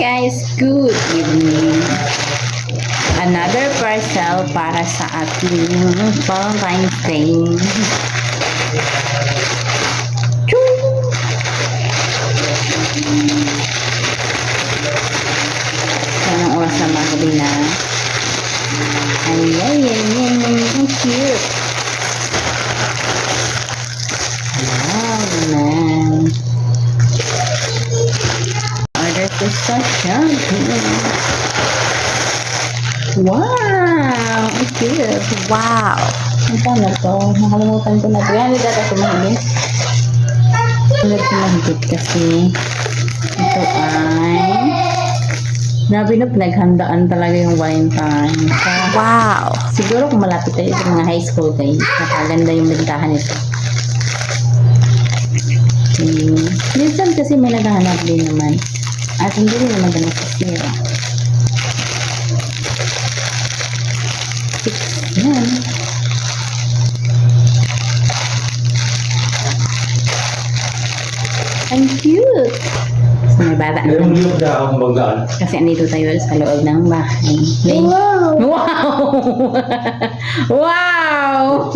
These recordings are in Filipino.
guys, good evening. Another parcel para sa ating Valentine's Day. Anong oras na magabi na? Ay, ang cute. Wow, naman. Order ko sa Shopee. Wow! Ang cute. Wow! Ang paano to? Nakalimutan ko na ito. Yan, hindi data sumahigit. Hindi sumahigit kasi ito ay grabe na pinaghandaan talaga yung Valentine. Wow! Siguro kung malapit tayo sa mga high school guys, napaganda yung bintahan nito. Minsan kasi may naghahanap din naman. At hindi rin naman ganun kasira. Yan. Ang cute! So, may bata na. Yung na akong banggaan. Kasi andito tayo sa loob ng bahay. Wow! Wow!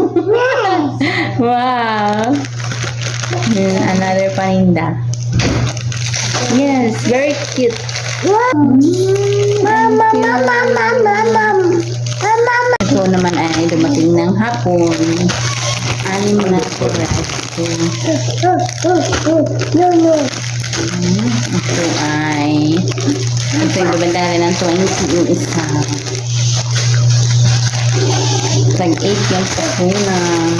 Wow! Another paninda. Yes, very cute. Wow! Mama, mama, mama, mama. Ito naman ay dumating ng hapon. Anim na surprise. Ito ay gabanda rin ng 20 yung isa. Tag 8 yung pakunan.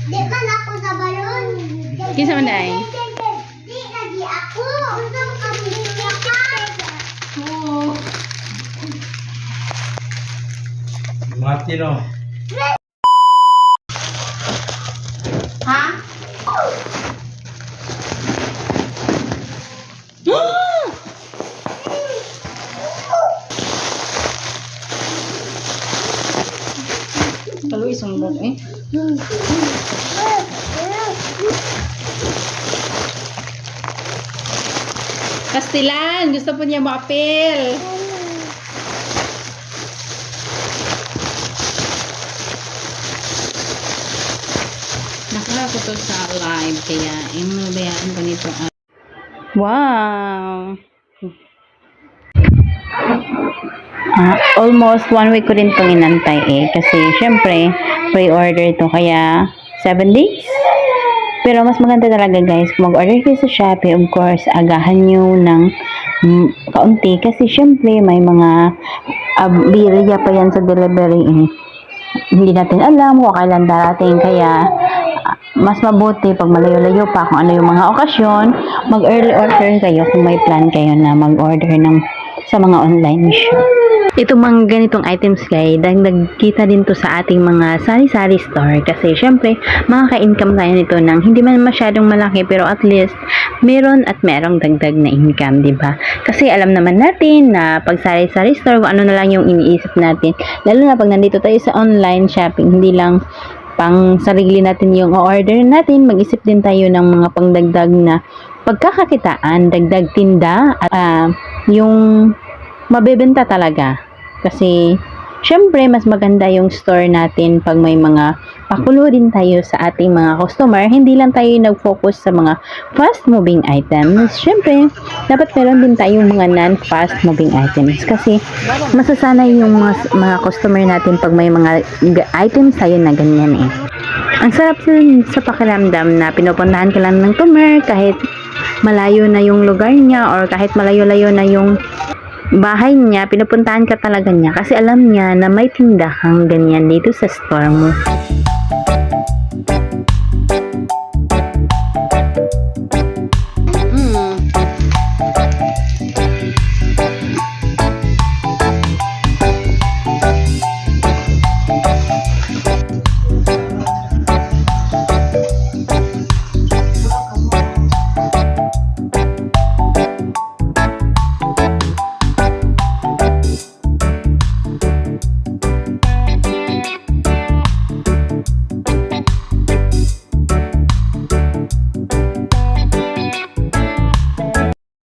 Di man ako sa balon. Kisa man day? Di lagi ako. Unsa ka ka? Mati no. Ha? Kalau isang bot eh. Kastilan, gusto po niya mo-appeal. Nakuha ko to sa live, kaya inubayaan ko nito. Wow! Almost 1 week ko rin itong inantay eh. Kasi syempre, pre-order ito. Kaya 7 days. Pero mas maganda talaga guys, kung mag-order kayo sa Shopee, of course, agahan nyo ng kaunti. Kasi syempre, may mga birya pa yan sa delivery eh. Hindi natin alam kung kailan darating. Kaya, mas mabuti pag malayo-layo pa kung ano yung mga okasyon, mag-early order kayo kung may plan kayo na mag-order sa mga online shop. Itong mga ganitong items guys, dagdag kita din to sa ating mga sari-sari store kasi syempre makaka-income tayo nito ng hindi man masyadong malaki pero at least meron dagdag na income, di ba? Kasi alam naman natin na pag sari-sari store, kung ano na lang yung iniisip natin, lalo na pag nandito tayo sa online shopping, hindi lang pang sarili natin yung order natin, mag-isip din tayo ng mga pangdagdag na pagkakakitaan, dagdag tinda at yung mabebenta talaga. Kasi syempre mas maganda yung store natin pag may mga pakulo din tayo sa ating mga customer. Hindi lang tayo nag-focus sa mga fast moving items. Syempre dapat meron din tayong mga non-fast moving items kasi masasanay yung mga customer natin pag may mga items tayo na ganyan eh. Ang sarap sa pakiramdam na pinupuntahan ka lang ng customer kahit malayo na yung lugar niya or kahit malayo-layo na yung bahay niya, pinupuntahan ka talaga niya kasi alam niya na may tindahang ganyan dito sa store mo.